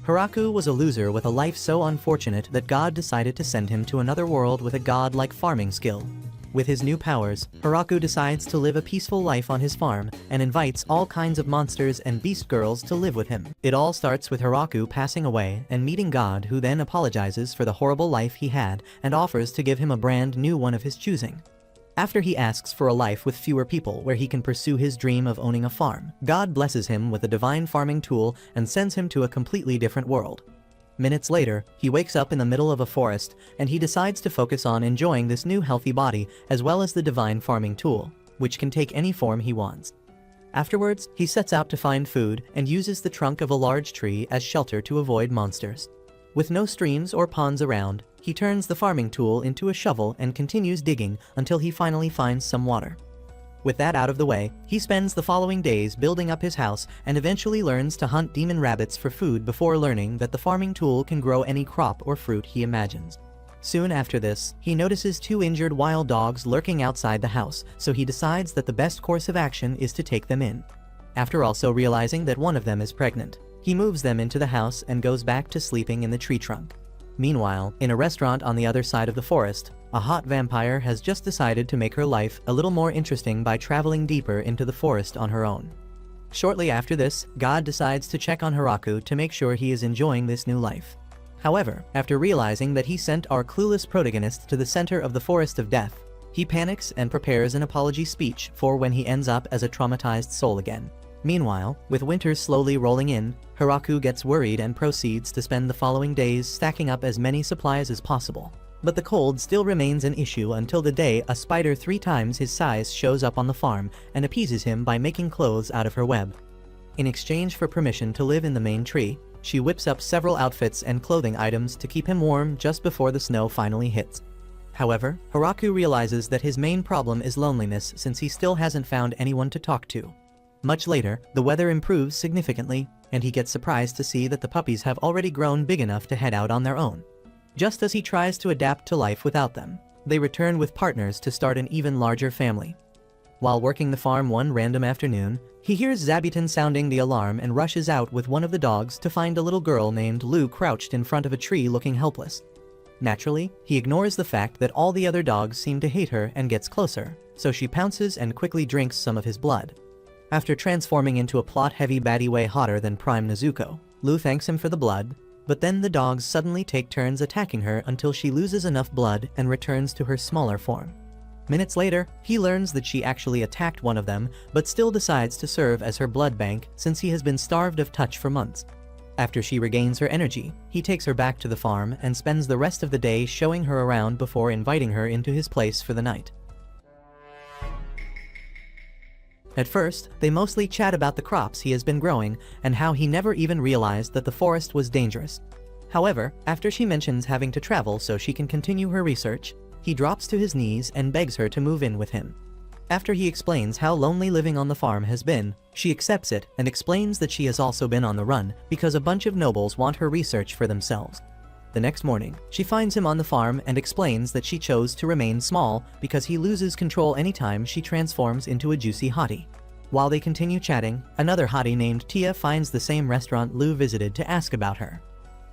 Hiraku was a loser with a life so unfortunate that God decided to send him to another world with a god-like farming skill. With his new powers, Hiraku decides to live a peaceful life on his farm and invites all kinds of monsters and beast girls to live with him. It all starts with Hiraku passing away and meeting God, who then apologizes for the horrible life he had and offers to give him a brand new one of his choosing. After he asks for a life with fewer people where he can pursue his dream of owning a farm, God blesses him with a divine farming tool and sends him to a completely different world. Minutes later, he wakes up in the middle of a forest, and he decides to focus on enjoying this new healthy body as well as the divine farming tool, which can take any form he wants. Afterwards, he sets out to find food and uses the trunk of a large tree as shelter to avoid monsters. With no streams or ponds around, he turns the farming tool into a shovel and continues digging until he finally finds some water. With that out of the way, he spends the following days building up his house and eventually learns to hunt demon rabbits for food before learning that the farming tool can grow any crop or fruit he imagines. Soon after this, he notices two injured wild dogs lurking outside the house, so he decides that the best course of action is to take them in. After also realizing that one of them is pregnant, he moves them into the house and goes back to sleeping in the tree trunk. Meanwhile, in a restaurant on the other side of the forest, a hot vampire has just decided to make her life a little more interesting by traveling deeper into the forest on her own. Shortly after this, God decides to check on Hiraku to make sure he is enjoying this new life. However, after realizing that he sent our clueless protagonist to the center of the Forest of Death, he panics and prepares an apology speech for when he ends up as a traumatized soul again. Meanwhile, with winter slowly rolling in, Hiraku gets worried and proceeds to spend the following days stacking up as many supplies as possible. But the cold still remains an issue until the day a spider 3 times his size shows up on the farm and appeases him by making clothes out of her web. In exchange for permission to live in the main tree, she whips up several outfits and clothing items to keep him warm just before the snow finally hits. However, Hiraku realizes that his main problem is loneliness since he still hasn't found anyone to talk to. Much later, the weather improves significantly, and he gets surprised to see that the puppies have already grown big enough to head out on their own. Just as he tries to adapt to life without them, they return with partners to start an even larger family. While working the farm one random afternoon, he hears Zabuton sounding the alarm and rushes out with one of the dogs to find a little girl named Lou crouched in front of a tree looking helpless. Naturally, he ignores the fact that all the other dogs seem to hate her and gets closer, so she pounces and quickly drinks some of his blood. After transforming into a plot-heavy baddie way hotter than Prime Nezuko, Lou thanks him for the blood, but then the dogs suddenly take turns attacking her until she loses enough blood and returns to her smaller form. Minutes later, he learns that she actually attacked one of them, but still decides to serve as her blood bank since he has been starved of touch for months. After she regains her energy, he takes her back to the farm and spends the rest of the day showing her around before inviting her into his place for the night. At first, they mostly chat about the crops he has been growing and how he never even realized that the forest was dangerous. However, after she mentions having to travel so she can continue her research, he drops to his knees and begs her to move in with him. After he explains how lonely living on the farm has been, she accepts it and explains that she has also been on the run because a bunch of nobles want her research for themselves. The next morning, she finds him on the farm and explains that she chose to remain small because he loses control anytime she transforms into a juicy hottie. While they continue chatting, another hottie named Tia finds the same restaurant Lou visited to ask about her.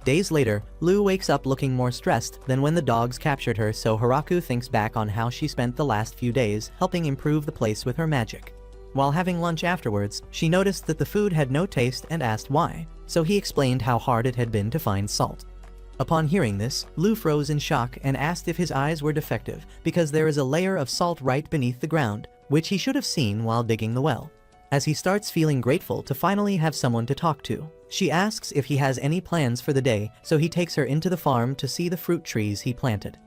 Days later, Lou wakes up looking more stressed than when the dogs captured her, so Hiraku thinks back on how she spent the last few days helping improve the place with her magic. While having lunch afterwards, she noticed that the food had no taste and asked why, so he explained how hard it had been to find salt. Upon hearing this, Lou froze in shock and asked if his eyes were defective because there is a layer of salt right beneath the ground, which he should have seen while digging the well. As he starts feeling grateful to finally have someone to talk to, she asks if he has any plans for the day, so he takes her into the farm to see the fruit trees he planted.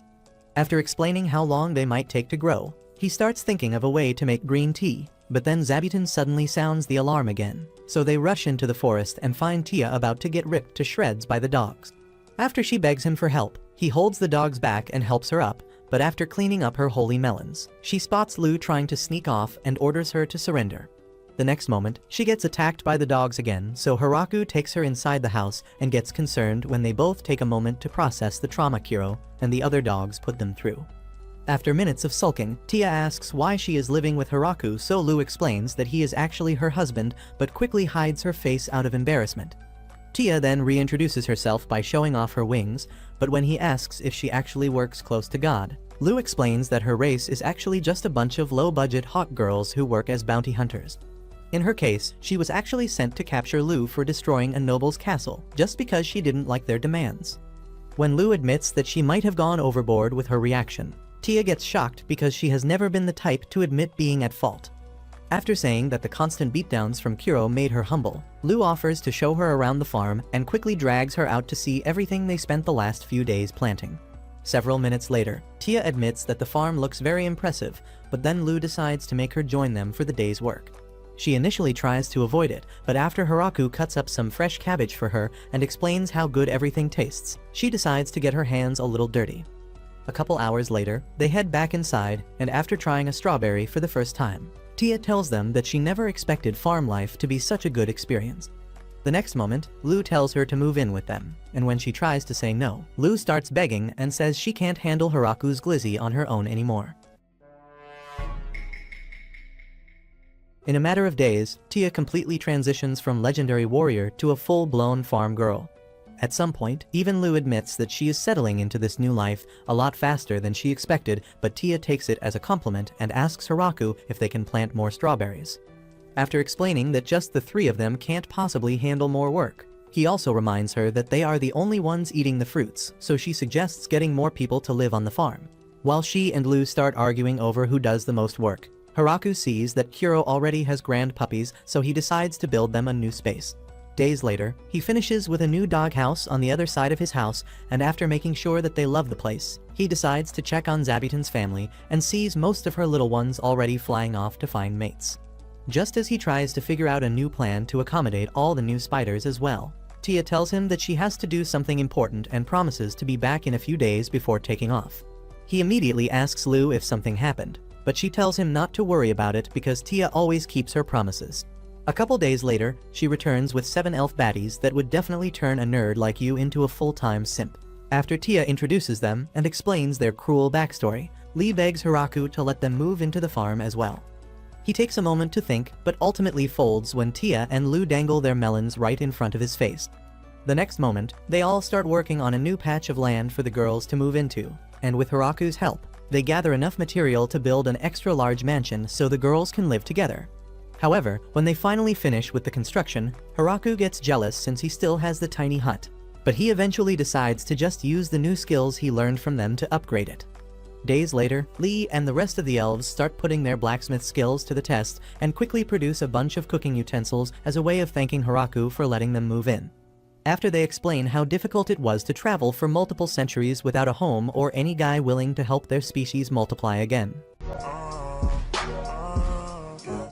After explaining how long they might take to grow, he starts thinking of a way to make green tea, but then Zabuton suddenly sounds the alarm again, so they rush into the forest and find Tia about to get ripped to shreds by the dogs. After she begs him for help, he holds the dogs back and helps her up, but after cleaning up her holy melons, she spots Lou trying to sneak off and orders her to surrender. The next moment, she gets attacked by the dogs again, so Hiraku takes her inside the house and gets concerned when they both take a moment to process the trauma Kiro and the other dogs put them through. After minutes of sulking, Tia asks why she is living with Hiraku, so Lou explains that he is actually her husband but quickly hides her face out of embarrassment. Tia then reintroduces herself by showing off her wings, but when he asks if she actually works close to God, Lu explains that her race is actually just a bunch of low-budget hawk girls who work as bounty hunters. In her case, she was actually sent to capture Lu for destroying a noble's castle, just because she didn't like their demands. When Lu admits that she might have gone overboard with her reaction, Tia gets shocked because she has never been the type to admit being at fault. After saying that the constant beatdowns from Kuro made her humble, Lu offers to show her around the farm and quickly drags her out to see everything they spent the last few days planting. Several minutes later, Tia admits that the farm looks very impressive, but then Lu decides to make her join them for the day's work. She initially tries to avoid it, but after Hiraku cuts up some fresh cabbage for her and explains how good everything tastes, she decides to get her hands a little dirty. A couple hours later, they head back inside, and after trying a strawberry for the first time, Tia tells them that she never expected farm life to be such a good experience. The next moment, Lu tells her to move in with them, and when she tries to say no, Lu starts begging and says she can't handle Hiraku's glizzy on her own anymore. In a matter of days, Tia completely transitions from legendary warrior to a full-blown farm girl. At some point, even Lu admits that she is settling into this new life a lot faster than she expected, but Tia takes it as a compliment and asks Hiraku if they can plant more strawberries. After explaining that just the three of them can't possibly handle more work, he also reminds her that they are the only ones eating the fruits, so she suggests getting more people to live on the farm. While she and Lu start arguing over who does the most work, Hiraku sees that Kuro already has grand puppies, so he decides to build them a new space. Days later, he finishes with a new doghouse on the other side of his house, and after making sure that they love the place, he decides to check on Zabuton's family and sees most of her little ones already flying off to find mates. Just as he tries to figure out a new plan to accommodate all the new spiders as well, Tia tells him that she has to do something important and promises to be back in a few days before taking off. He immediately asks Lu if something happened, but she tells him not to worry about it because Tia always keeps her promises. A couple days later, she returns with 7 elf baddies that would definitely turn a nerd like you into a full-time simp. After Tia introduces them and explains their cruel backstory, Lee begs Hiraku to let them move into the farm as well. He takes a moment to think, but ultimately folds when Tia and Lu dangle their melons right in front of his face. The next moment, they all start working on a new patch of land for the girls to move into, and with Hiraku's help, they gather enough material to build an extra-large mansion so the girls can live together. However, when they finally finish with the construction, Hiraku gets jealous since he still has the tiny hut, but he eventually decides to just use the new skills he learned from them to upgrade it. Days later, Lee and the rest of the elves start putting their blacksmith skills to the test and quickly produce a bunch of cooking utensils as a way of thanking Hiraku for letting them move in. After they explain how difficult it was to travel for multiple centuries without a home or any guy willing to help their species multiply again,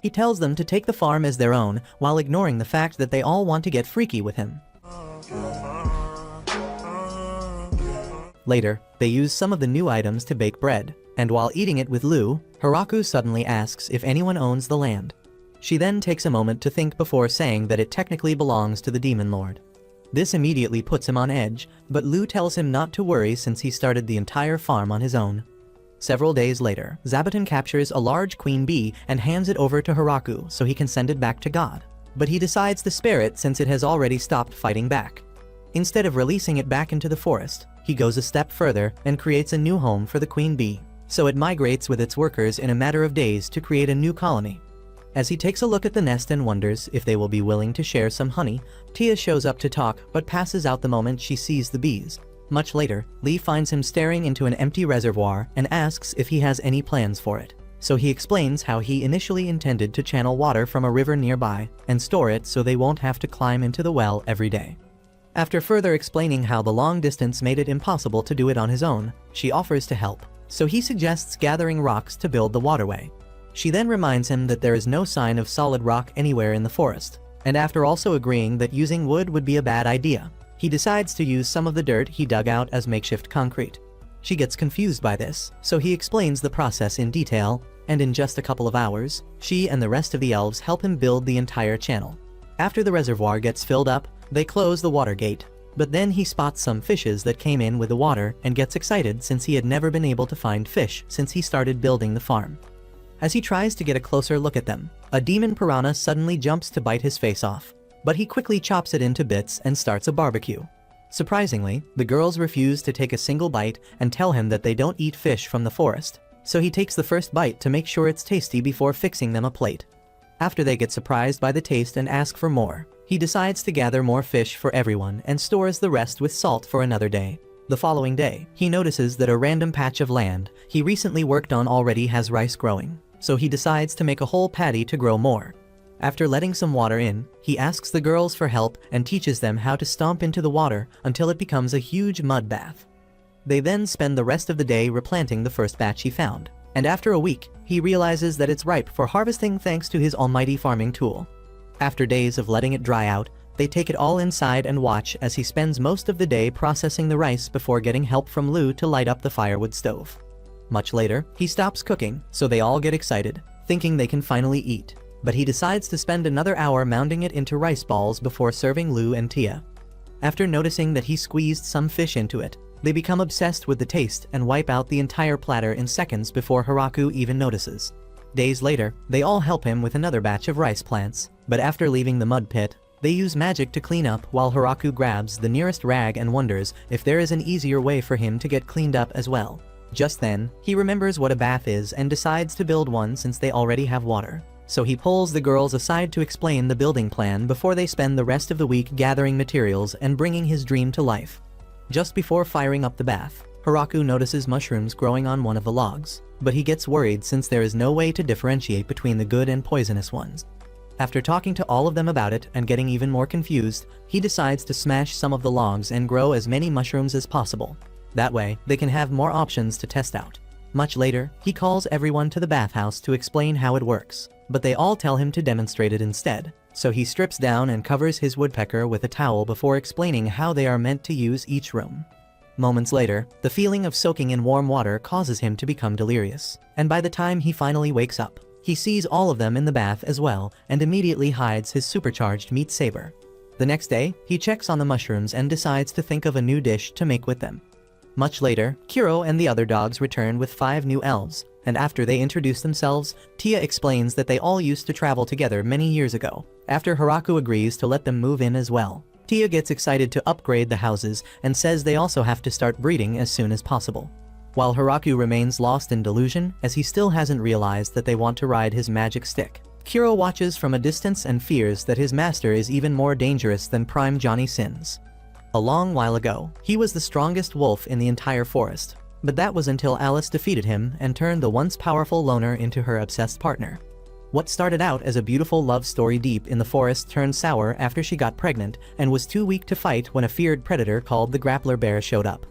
he tells them to take the farm as their own while ignoring the fact that they all want to get freaky with him. Later, they use some of the new items to bake bread, and while eating it with Lu, Hiraku suddenly asks if anyone owns the land. She then takes a moment to think before saying that it technically belongs to the Demon Lord. This immediately puts him on edge, but Lu tells him not to worry since he started the entire farm on his own. Several days later, Zabuton captures a large queen bee and hands it over to Hiraku so he can send it back to God. But he decides to spare it since it has already stopped fighting back. Instead of releasing it back into the forest, he goes a step further and creates a new home for the queen bee, so it migrates with its workers in a matter of days to create a new colony. As he takes a look at the nest and wonders if they will be willing to share some honey, Tia shows up to talk but passes out the moment she sees the bees. Much later, Lee finds him staring into an empty reservoir and asks if he has any plans for it. So he explains how he initially intended to channel water from a river nearby and store it so they won't have to climb into the well every day. After further explaining how the long distance made it impossible to do it on his own, she offers to help, so he suggests gathering rocks to build the waterway. She then reminds him that there is no sign of solid rock anywhere in the forest, and after also agreeing that using wood would be a bad idea, he decides to use some of the dirt he dug out as makeshift concrete. She gets confused by this, so he explains the process in detail, and in just a couple of hours, she and the rest of the elves help him build the entire channel. After the reservoir gets filled up, they close the water gate, but then he spots some fishes that came in with the water and gets excited since he had never been able to find fish since he started building the farm. As he tries to get a closer look at them, a demon piranha suddenly jumps to bite his face off. but he quickly chops it into bits and starts a barbecue. Surprisingly, the girls refuse to take a single bite and tell him that they don't eat fish from the forest, so he takes the first bite to make sure it's tasty before fixing them a plate. After they get surprised by the taste and ask for more, he decides to gather more fish for everyone and stores the rest with salt for another day. The following day, he notices that a random patch of land he recently worked on already has rice growing, so he decides to make a whole paddy to grow more. After letting some water in, he asks the girls for help and teaches them how to stomp into the water until it becomes a huge mud bath. They then spend the rest of the day replanting the first batch he found, and after a week, he realizes that it's ripe for harvesting thanks to his almighty farming tool. After days of letting it dry out, they take it all inside and watch as he spends most of the day processing the rice before getting help from Lou to light up the firewood stove. Much later, he stops cooking, so they all get excited, thinking they can finally eat. But he decides to spend another hour mounding it into rice balls before serving Lou and Tia. After noticing that he squeezed some fish into it, they become obsessed with the taste and wipe out the entire platter in seconds before Hiraku even notices. Days later, they all help him with another batch of rice plants, but after leaving the mud pit, they use magic to clean up while Hiraku grabs the nearest rag and wonders if there is an easier way for him to get cleaned up as well. Just then, he remembers what a bath is and decides to build one since they already have water. So he pulls the girls aside to explain the building plan before they spend the rest of the week gathering materials and bringing his dream to life. Just before firing up the bath, Hiraku notices mushrooms growing on one of the logs, but he gets worried since there is no way to differentiate between the good and poisonous ones. After talking to all of them about it and getting even more confused, he decides to smash some of the logs and grow as many mushrooms as possible. That way, they can have more options to test out. Much later, he calls everyone to the bathhouse to explain how it works, but they all tell him to demonstrate it instead. So he strips down and covers his woodpecker with a towel before explaining how they are meant to use each room. Moments later, the feeling of soaking in warm water causes him to become delirious, and by the time he finally wakes up, he sees all of them in the bath as well and immediately hides his supercharged meat saber. The next day, he checks on the mushrooms and decides to think of a new dish to make with them. Much later, Kuro and the other dogs return with 5 new elves, and after they introduce themselves, Tia explains that they all used to travel together many years ago. After Hiraku agrees to let them move in as well, Tia gets excited to upgrade the houses and says they also have to start breeding as soon as possible. While Hiraku remains lost in delusion as he still hasn't realized that they want to ride his magic stick, Kuro watches from a distance and fears that his master is even more dangerous than Prime Johnny Sins. A long while ago, he was the strongest wolf in the entire forest, but that was until Alice defeated him and turned the once powerful loner into her obsessed partner. What started out as a beautiful love story deep in the forest turned sour after she got pregnant and was too weak to fight when a feared predator called the grappler bear showed up.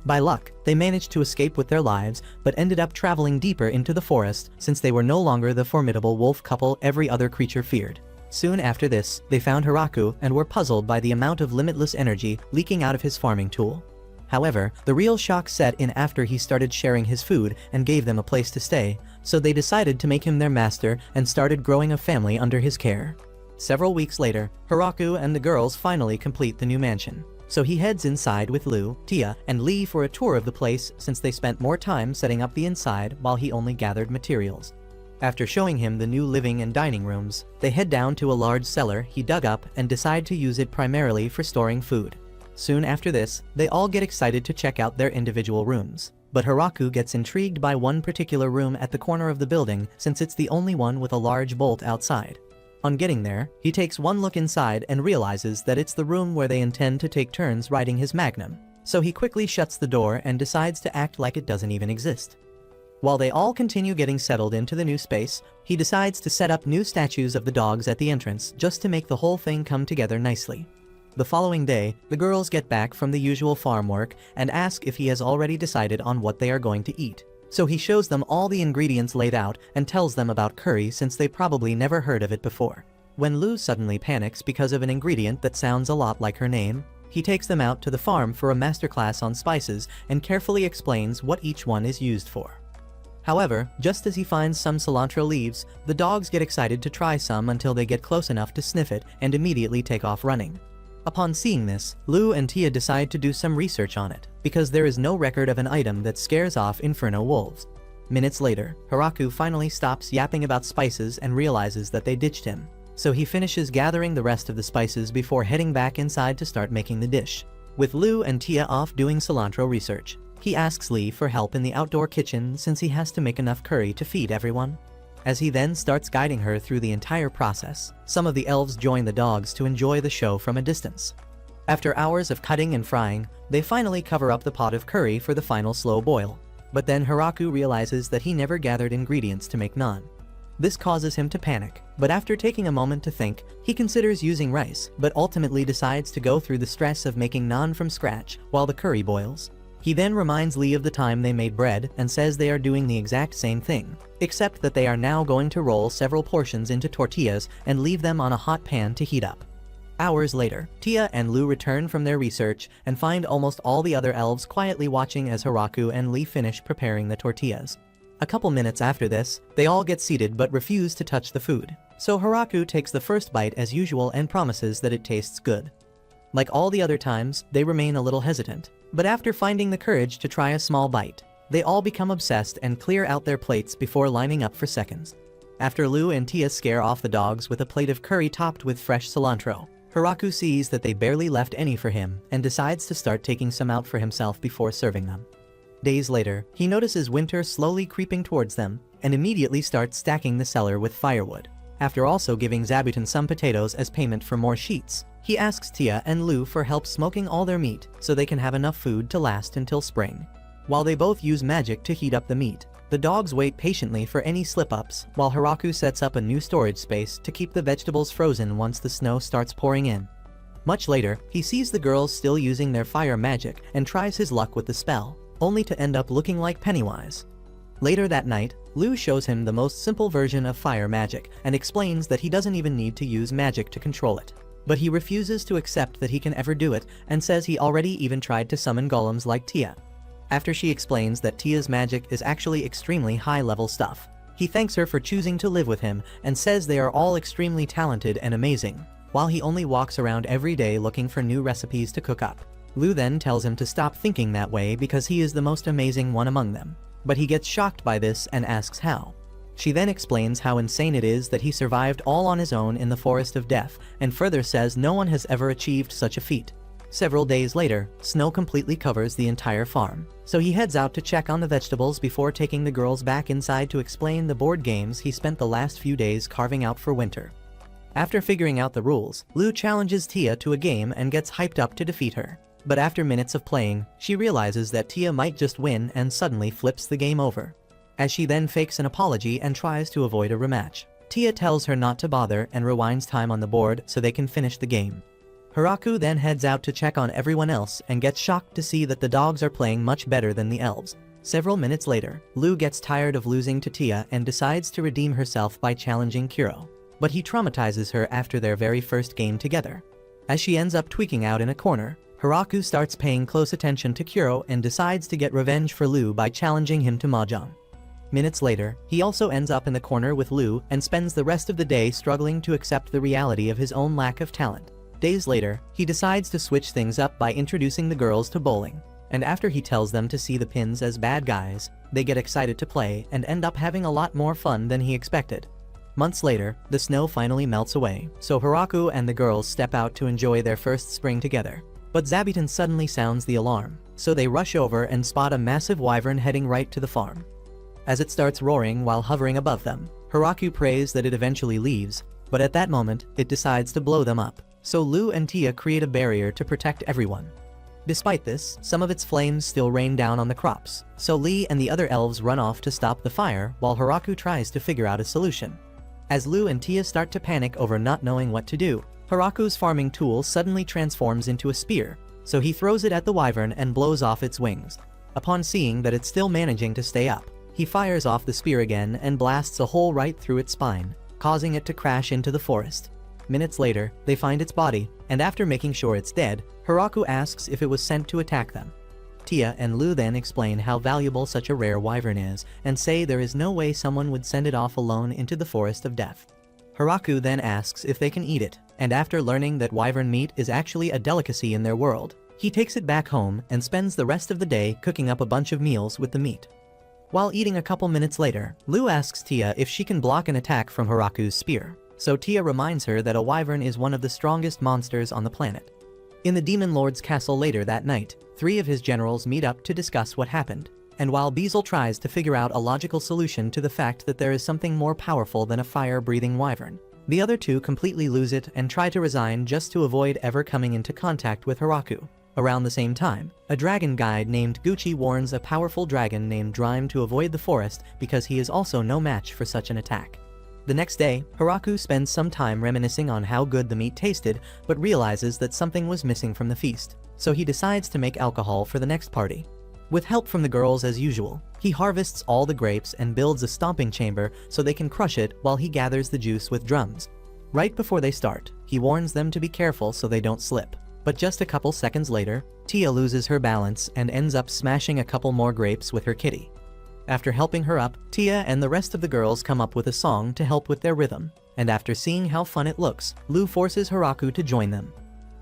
By luck, they managed to escape with their lives, but ended up traveling deeper into the forest since they were no longer the formidable wolf couple every other creature feared. Soon after this, they found Hiraku and were puzzled by the amount of limitless energy leaking out of his farming tool. However, the real shock set in after he started sharing his food and gave them a place to stay, so they decided to make him their master and started growing a family under his care. Several weeks later, Hiraku and the girls finally complete the new mansion. So he heads inside with Lou, Tia, and Lee for a tour of the place since they spent more time setting up the inside while he only gathered materials. After showing him the new living and dining rooms, they head down to a large cellar he dug up and decide to use it primarily for storing food. Soon after this, they all get excited to check out their individual rooms, but Hiraku gets intrigued by one particular room at the corner of the building since it's the only one with a large bolt outside. On getting there, he takes one look inside and realizes that it's the room where they intend to take turns riding his Magnum, so he quickly shuts the door and decides to act like it doesn't even exist. While they all continue getting settled into the new space, he decides to set up new statues of the dogs at the entrance just to make the whole thing come together nicely. The following day, the girls get back from the usual farm work and ask if he has already decided on what they are going to eat. So he shows them all the ingredients laid out and tells them about curry since they probably never heard of it before. When Lou suddenly panics because of an ingredient that sounds a lot like her name, he takes them out to the farm for a masterclass on spices and carefully explains what each one is used for. However, just as he finds some cilantro leaves, the dogs get excited to try some until they get close enough to sniff it and immediately take off running. Upon seeing this, Lou and Tia decide to do some research on it, because there is no record of an item that scares off inferno wolves. Minutes later, Hiraku finally stops yapping about spices and realizes that they ditched him. so he finishes gathering the rest of the spices before heading back inside to start making the dish. With Lu and Tia off doing cilantro research, he asks Lee for help in the outdoor kitchen since he has to make enough curry to feed everyone. As he then starts guiding her through the entire process, some of the elves join the dogs to enjoy the show from a distance. After hours of cutting and frying, they finally cover up the pot of curry for the final slow boil. But then Hiraku realizes that he never gathered ingredients to make naan. This causes him to panic, but after taking a moment to think, he considers using rice, but ultimately decides to go through the stress of making naan from scratch while the curry boils. He then reminds Lee of the time they made bread and says they are doing the exact same thing, except that they are now going to roll several portions into tortillas and leave them on a hot pan to heat up. Hours later, Tia and Lu return from their research and find almost all the other elves quietly watching as Hiraku and Lee finish preparing the tortillas. A couple minutes after this, they all get seated but refuse to touch the food, so Hiraku takes the first bite as usual and promises that it tastes good. Like all the other times, they remain a little hesitant, but after finding the courage to try a small bite, they all become obsessed and clear out their plates before lining up for seconds. After Lu and Tia scare off the dogs with a plate of curry topped with fresh cilantro, Hiraku sees that they barely left any for him and decides to start taking some out for himself before serving them. Days later, he notices winter slowly creeping towards them and immediately starts stacking the cellar with firewood. After also giving Zabuton some potatoes as payment for more sheets, he asks Tia and Lu for help smoking all their meat so they can have enough food to last until spring. While they both use magic to heat up the meat, the dogs wait patiently for any slip-ups while Hiraku sets up a new storage space to keep the vegetables frozen once the snow starts pouring in. Much later, he sees the girls still using their fire magic and tries his luck with the spell, only to end up looking like Pennywise. Later that night, Lu shows him the most simple version of fire magic and explains that he doesn't even need to use magic to control it. But he refuses to accept that he can ever do it and says he already even tried to summon golems like Tia. After she explains that Tia's magic is actually extremely high-level stuff, he thanks her for choosing to live with him and says they are all extremely talented and amazing, while he only walks around every day looking for new recipes to cook up. Lu then tells him to stop thinking that way because he is the most amazing one among them, but he gets shocked by this and asks how. She then explains how insane it is that he survived all on his own in the Forest of Death and further says no one has ever achieved such a feat. Several days later, snow completely covers the entire farm, so he heads out to check on the vegetables before taking the girls back inside to explain the board games he spent the last few days carving out for winter. After figuring out the rules, Lu challenges Tia to a game and gets hyped up to defeat her. But after minutes of playing, she realizes that Tia might just win and suddenly flips the game over. As she then fakes an apology and tries to avoid a rematch, Tia tells her not to bother and rewinds time on the board so they can finish the game. Hiraku then heads out to check on everyone else and gets shocked to see that the dogs are playing much better than the elves. Several minutes later, Lu gets tired of losing to Tia and decides to redeem herself by challenging Kuro. But he traumatizes her after their very first game together. As she ends up tweaking out in a corner, Hiraku starts paying close attention to Kuro and decides to get revenge for Lu by challenging him to mahjong. Minutes later, he also ends up in the corner with Lu and spends the rest of the day struggling to accept the reality of his own lack of talent. Days later, he decides to switch things up by introducing the girls to bowling, and after he tells them to see the pins as bad guys, they get excited to play and end up having a lot more fun than he expected. Months later, the snow finally melts away, so Hiraku and the girls step out to enjoy their first spring together. But Zabuton suddenly sounds the alarm, so they rush over and spot a massive wyvern heading right to the farm. As it starts roaring while hovering above them, Hiraku prays that it eventually leaves, but at that moment, it decides to blow them up. So Lu and Tia create a barrier to protect everyone. Despite this, some of its flames still rain down on the crops, so Lee and the other elves run off to stop the fire while Hiraku tries to figure out a solution. As Lu and Tia start to panic over not knowing what to do, Hiraku's farming tool suddenly transforms into a spear, so he throws it at the wyvern and blows off its wings. Upon seeing that it's still managing to stay up, he fires off the spear again and blasts a hole right through its spine, causing it to crash into the forest. Minutes later, they find its body, and after making sure it's dead, Hiraku asks if it was sent to attack them. Tia and Lu then explain how valuable such a rare wyvern is, and say there is no way someone would send it off alone into the Forest of Death. Hiraku then asks if they can eat it, and after learning that wyvern meat is actually a delicacy in their world, he takes it back home and spends the rest of the day cooking up a bunch of meals with the meat. While eating a couple minutes later, Lu asks Tia if she can block an attack from Hiraku's spear. so Tia reminds her that a wyvern is one of the strongest monsters on the planet. In the Demon Lord's castle later that night, 3 of his generals meet up to discuss what happened. And while Beezle tries to figure out a logical solution to the fact that there is something more powerful than a fire-breathing wyvern, the other 2 completely lose it and try to resign just to avoid ever coming into contact with Hiraku. Around the same time, a dragon guide named Gucci warns a powerful dragon named Drime to avoid the forest because he is also no match for such an attack. The next day, Hiraku spends some time reminiscing on how good the meat tasted, but realizes that something was missing from the feast, so he decides to make alcohol for the next party. With help from the girls as usual, he harvests all the grapes and builds a stomping chamber so they can crush it while he gathers the juice with drums. Right before they start, he warns them to be careful so they don't slip. But just a couple seconds later, Tia loses her balance and ends up smashing a couple more grapes with her kitty. After helping her up, Tia and the rest of the girls come up with a song to help with their rhythm, and after seeing how fun it looks, Lou forces Hiraku to join them.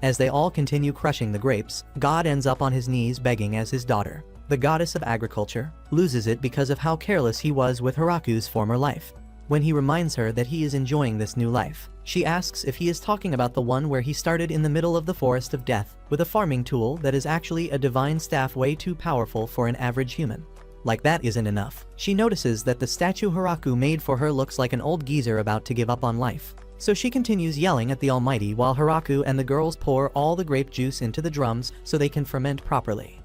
As they all continue crushing the grapes, God ends up on his knees begging as his daughter, the goddess of agriculture, loses it because of how careless he was with Hiraku's former life. When he reminds her that he is enjoying this new life, she asks if he is talking about the one where he started in the middle of the forest of death with a farming tool that is actually a divine staff way too powerful for an average human. Like that isn't enough, she notices that the statue Hiraku made for her looks like an old geezer about to give up on life. So she continues yelling at the Almighty while Hiraku and the girls pour all the grape juice into the drums so they can ferment properly.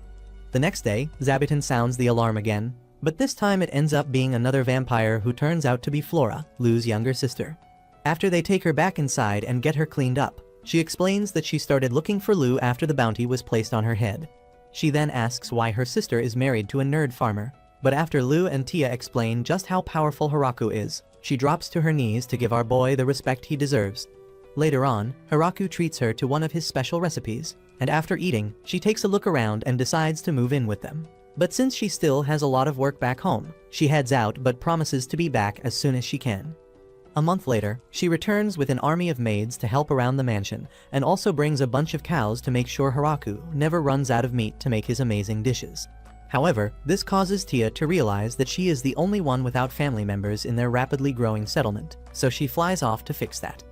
The next day, Zabuton sounds the alarm again, but this time it ends up being another vampire who turns out to be Flora, Lou's younger sister. After they take her back inside and get her cleaned up, she explains that she started looking for Lou after the bounty was placed on her head. She then asks why her sister is married to a nerd farmer, but after Lou and Tia explain just how powerful Hiraku is, she drops to her knees to give our boy the respect he deserves. Later on, Hiraku treats her to one of his special recipes, and after eating, she takes a look around and decides to move in with them. But since she still has a lot of work back home, she heads out but promises to be back as soon as she can. A month later, she returns with an army of maids to help around the mansion, and also brings a bunch of cows to make sure Hiraku never runs out of meat to make his amazing dishes. However, this causes Tia to realize that she is the only one without family members in their rapidly growing settlement, so she flies off to fix that.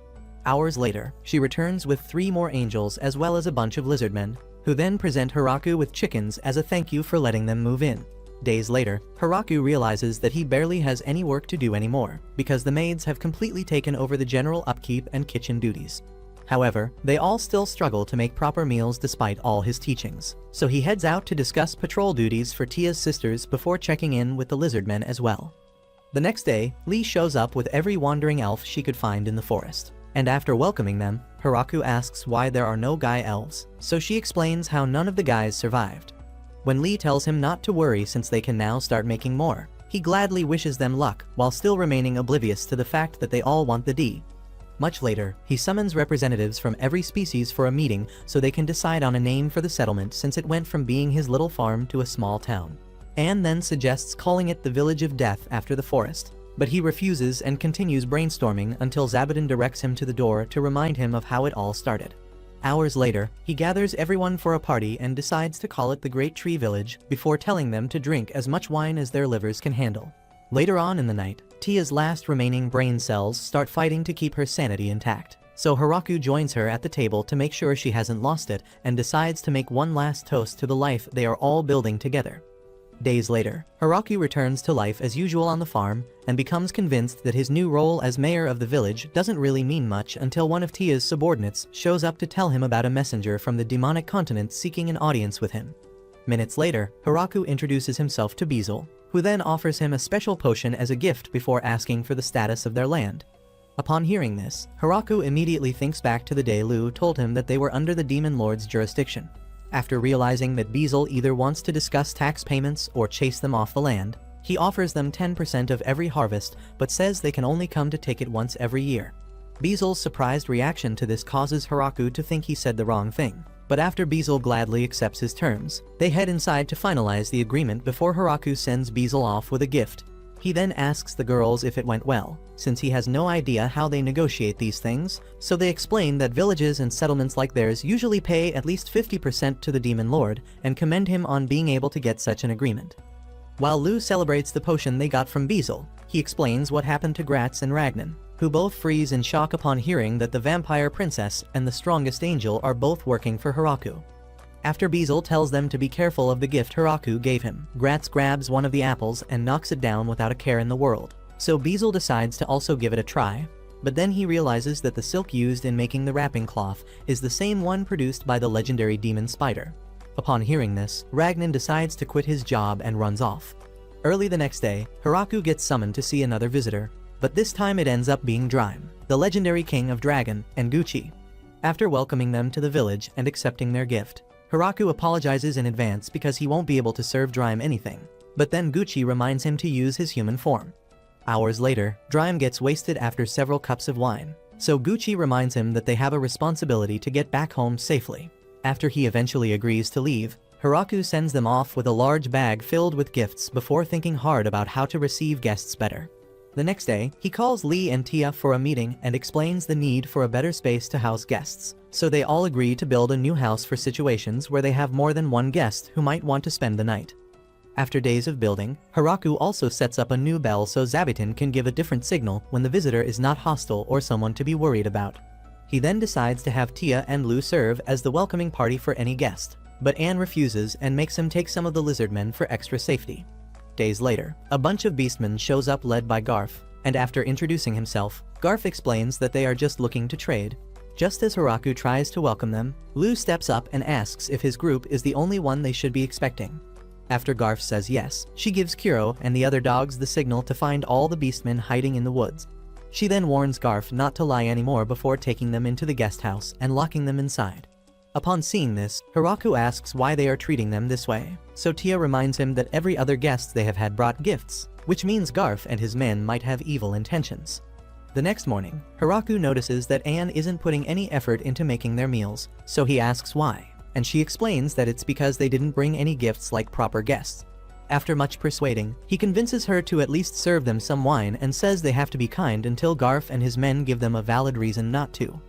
Hours later, she returns with 3 more angels as well as a bunch of lizardmen, who then present Hiraku with chickens as a thank you for letting them move in. Days later, Hiraku realizes that he barely has any work to do anymore, because the maids have completely taken over the general upkeep and kitchen duties. However, they all still struggle to make proper meals despite all his teachings, so he heads out to discuss patrol duties for Tia's sisters before checking in with the lizardmen as well. The next day, Lee shows up with every wandering elf she could find in the forest. And after welcoming them, Hiraku asks why there are no guy elves, so she explains how none of the guys survived. When Lee tells him not to worry since they can now start making more, he gladly wishes them luck while still remaining oblivious to the fact that they all want the D. Much later, he summons representatives from every species for a meeting so they can decide on a name for the settlement since it went from being his little farm to a small town. Anne then suggests calling it the Village of Death after the forest. But he refuses and continues brainstorming until Zabuton directs him to the door to remind him of how it all started. Hours later, he gathers everyone for a party and decides to call it the Great Tree Village before telling them to drink as much wine as their livers can handle. Later on in the night, Tia's last remaining brain cells start fighting to keep her sanity intact, so Hiraku joins her at the table to make sure she hasn't lost it and decides to make one last toast to the life they are all building together. Days later, Hiraku returns to life as usual on the farm and becomes convinced that his new role as mayor of the village doesn't really mean much until one of Tia's subordinates shows up to tell him about a messenger from the demonic continent seeking an audience with him. Minutes later, Hiraku introduces himself to Beezle, who then offers him a special potion as a gift before asking for the status of their land. Upon hearing this, Hiraku immediately thinks back to the day Lou told him that they were under the Demon Lord's jurisdiction. After realizing that Beezle either wants to discuss tax payments or chase them off the land, he offers them 10% of every harvest but says they can only come to take it once every year. Beezle's surprised reaction to this causes Hiraku to think he said the wrong thing, but after Beezle gladly accepts his terms, they head inside to finalize the agreement before Hiraku sends Beezle off with a gift. He then asks the girls if it went well, since he has no idea how they negotiate these things, so they explain that villages and settlements like theirs usually pay at least 50% to the Demon Lord and commend him on being able to get such an agreement. While Lou celebrates the potion they got from Beezle, he explains what happened to Gratz and Ragnan. who both freeze in shock upon hearing that the vampire princess and the strongest angel are both working for Hiraku. After Beezle tells them to be careful of the gift Hiraku gave him, Gratz grabs one of the apples and knocks it down without a care in the world. So Beezle decides to also give it a try. But then he realizes that the silk used in making the wrapping cloth is the same one produced by the legendary demon spider. Upon hearing this, Ragnan decides to quit his job and runs off. Early the next day, Hiraku gets summoned to see another visitor, but this time it ends up being Drime, the legendary king of Dragon, and Gucci. After welcoming them to the village and accepting their gift, Hiraku apologizes in advance because he won't be able to serve Drime anything, but then Gucci reminds him to use his human form. Hours later, Drime gets wasted after several cups of wine, so Gucci reminds him that they have a responsibility to get back home safely. After he eventually agrees to leave, Hiraku sends them off with a large bag filled with gifts before thinking hard about how to receive guests better. The next day, he calls Lee and Tia for a meeting and explains the need for a better space to house guests, so they all agree to build a new house for situations where they have more than one guest who might want to spend the night. After days of building, Hiraku also sets up a new bell so Zabuton can give a different signal when the visitor is not hostile or someone to be worried about. He then decides to have Tia and Lou serve as the welcoming party for any guest, but Anne refuses and makes him take some of the lizardmen for extra safety. Days later, a bunch of beastmen shows up led by Garf, and after introducing himself, Garf explains that they are just looking to trade. Just as Hiraku tries to welcome them, Lou steps up and asks if his group is the only one they should be expecting. After Garf says yes, she gives Kuro and the other dogs the signal to find all the beastmen hiding in the woods. She then warns Garf not to lie anymore before taking them into the guest house and locking them inside. Upon seeing this, Hiraku asks why they are treating them this way, so Tia reminds him that every other guest they have had brought gifts, which means Garf and his men might have evil intentions. The next morning, Hiraku notices that Anne isn't putting any effort into making their meals, so he asks why. And she explains that it's because they didn't bring any gifts like proper guests. After much persuading, he convinces her to at least serve them some wine and says they have to be kind until Garf and his men give them a valid reason not to.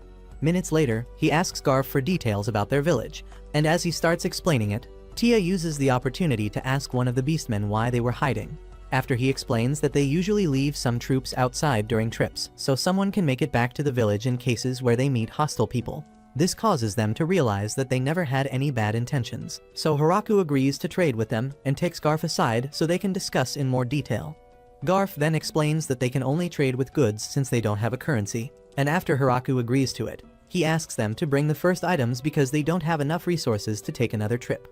Minutes later, he asks Garf for details about their village, and as he starts explaining it, Tia uses the opportunity to ask one of the beastmen why they were hiding. After he explains that they usually leave some troops outside during trips, so someone can make it back to the village in cases where they meet hostile people. This causes them to realize that they never had any bad intentions, so Hiraku agrees to trade with them and takes Garf aside so they can discuss in more detail. Garf then explains that they can only trade with goods since they don't have a currency, and after Hiraku agrees to it, he asks them to bring the first items because they don't have enough resources to take another trip.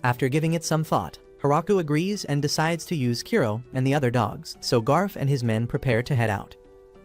After giving it some thought, Hiraku agrees and decides to use Kuro and the other dogs, so Garf and his men prepare to head out.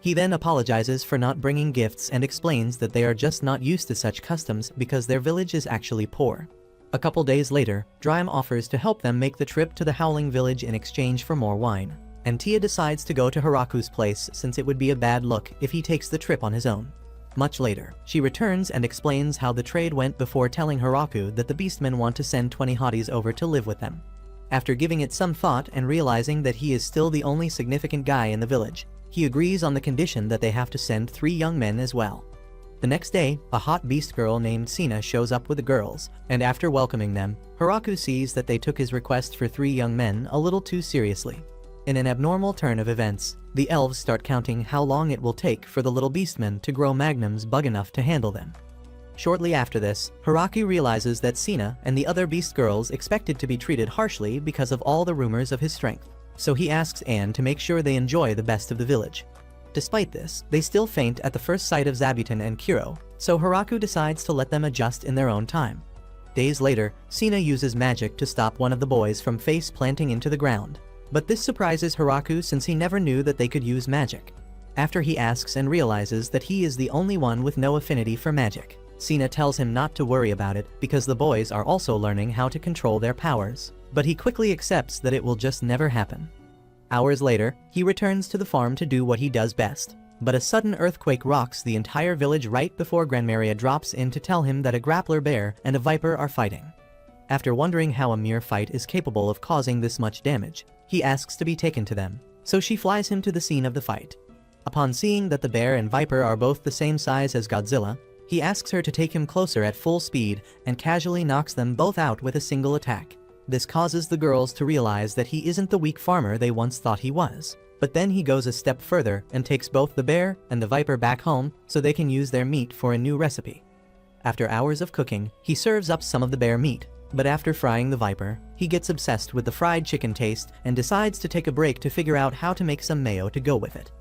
He then apologizes for not bringing gifts and explains that they are just not used to such customs because their village is actually poor. A couple days later, Drime offers to help them make the trip to the Howling Village in exchange for more wine, and Tia decides to go to Hiraku's place since it would be a bad look if he takes the trip on his own. Much later, she returns and explains how the trade went before telling Hiraku that the beastmen want to send 20 hotties over to live with them. After giving it some thought and realizing that he is still the only significant guy in the village, he agrees on the condition that they have to send 3 young men as well. The next day, a hot beast girl named Sina shows up with the girls, and after welcoming them, Hiraku sees that they took his request for 3 young men a little too seriously. In an abnormal turn of events, the elves start counting how long it will take for the little beastmen to grow magnums big enough to handle them. Shortly after this, Hiraku realizes that Sina and the other beast girls expected to be treated harshly because of all the rumors of his strength, so he asks Anne to make sure they enjoy the best of the village. Despite this, they still faint at the first sight of Zabuton and Kuro, so Hiraku decides to let them adjust in their own time. Days later, Sina uses magic to stop one of the boys from face planting into the ground, but this surprises Hiraku since he never knew that they could use magic. After he asks and realizes that he is the only one with no affinity for magic, Sina tells him not to worry about it because the boys are also learning how to control their powers, but he quickly accepts that it will just never happen. Hours later, he returns to the farm to do what he does best, but a sudden earthquake rocks the entire village right before Granmaria drops in to tell him that a grappler bear and a viper are fighting. After wondering how a mere fight is capable of causing this much damage, he asks to be taken to them, so she flies him to the scene of the fight. Upon seeing that the bear and viper are both the same size as Godzilla, he asks her to take him closer at full speed and casually knocks them both out with a single attack. This causes the girls to realize that he isn't the weak farmer they once thought he was. But then he goes a step further and takes both the bear and the viper back home so they can use their meat for a new recipe. After hours of cooking, he serves up some of the bear meat, but after frying the viper, he gets obsessed with the fried chicken taste and decides to take a break to figure out how to make some mayo to go with it.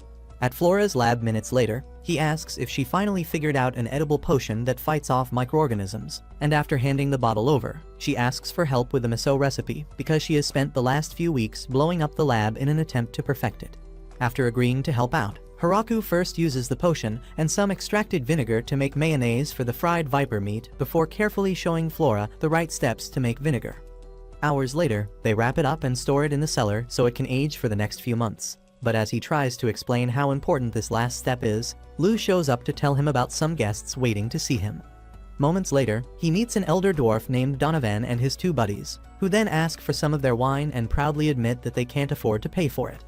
At Flora's lab minutes later, he asks if she finally figured out an edible potion that fights off microorganisms, and after handing the bottle over, she asks for help with the miso recipe because she has spent the last few weeks blowing up the lab in an attempt to perfect it. After agreeing to help out, Hiraku first uses the potion and some extracted vinegar to make mayonnaise for the fried viper meat before carefully showing Flora the right steps to make vinegar. Hours later, they wrap it up and store it in the cellar so it can age for the next few months. But as he tries to explain how important this last step is, Lou shows up to tell him about some guests waiting to see him. Moments later, he meets an elder dwarf named Donovan and his two buddies, who then ask for some of their wine and proudly admit that they can't afford to pay for it.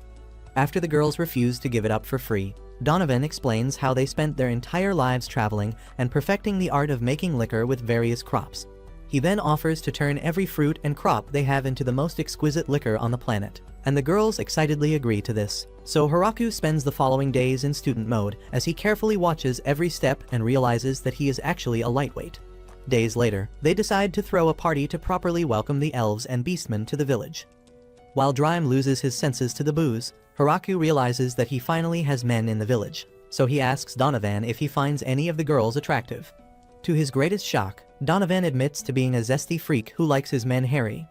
After the girls refuse to give it up for free, Donovan explains how they spent their entire lives traveling and perfecting the art of making liquor with various crops. He then offers to turn every fruit and crop they have into the most exquisite liquor on the planet, and the girls excitedly agree to this. So Hiraku spends the following days in student mode as he carefully watches every step and realizes that he is actually a lightweight. Days later, they decide to throw a party to properly welcome the elves and beastmen to the village. While Drime loses his senses to the booze, Hiraku realizes that he finally has men in the village, so he asks Donovan if he finds any of the girls attractive. To his greatest shock, Donovan admits to being a zesty freak who likes his men hairy.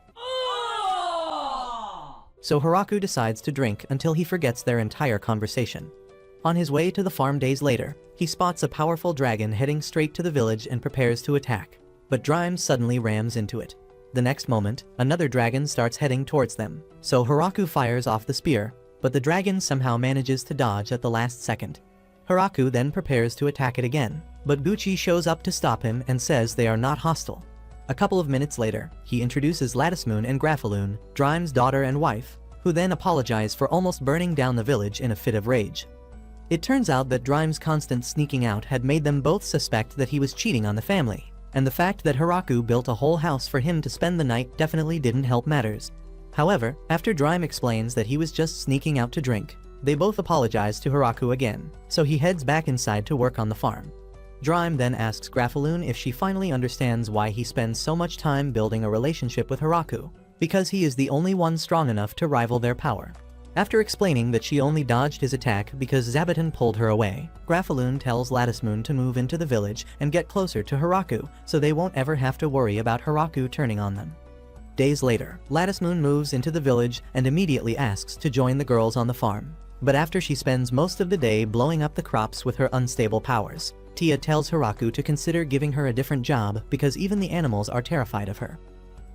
So Hiraku decides to drink until he forgets their entire conversation. On his way to the farm days later, he spots a powerful dragon heading straight to the village and prepares to attack, but Drime suddenly rams into it. The next moment, another dragon starts heading towards them, so Hiraku fires off the spear, but the dragon somehow manages to dodge at the last second. Hiraku then prepares to attack it again, but Gucci shows up to stop him and says they are not hostile. A couple of minutes later, he introduces Latticemoon and Graphaloon, Drime's daughter and wife, who then apologize for almost burning down the village in a fit of rage. It turns out that Drime's constant sneaking out had made them both suspect that he was cheating on the family, and the fact that Hiraku built a whole house for him to spend the night definitely didn't help matters. However, after Drime explains that he was just sneaking out to drink, they both apologize to Hiraku again, so he heads back inside to work on the farm. Drime then asks Graphaloon if she finally understands why he spends so much time building a relationship with Hiraku, because he is the only one strong enough to rival their power. After explaining that she only dodged his attack because Zabuton pulled her away, Graphaloon tells Latticemoon to move into the village and get closer to Hiraku so they won't ever have to worry about Hiraku turning on them. Days later, Latticemoon moves into the village and immediately asks to join the girls on the farm. But after she spends most of the day blowing up the crops with her unstable powers, Tia tells Hiraku to consider giving her a different job because even the animals are terrified of her.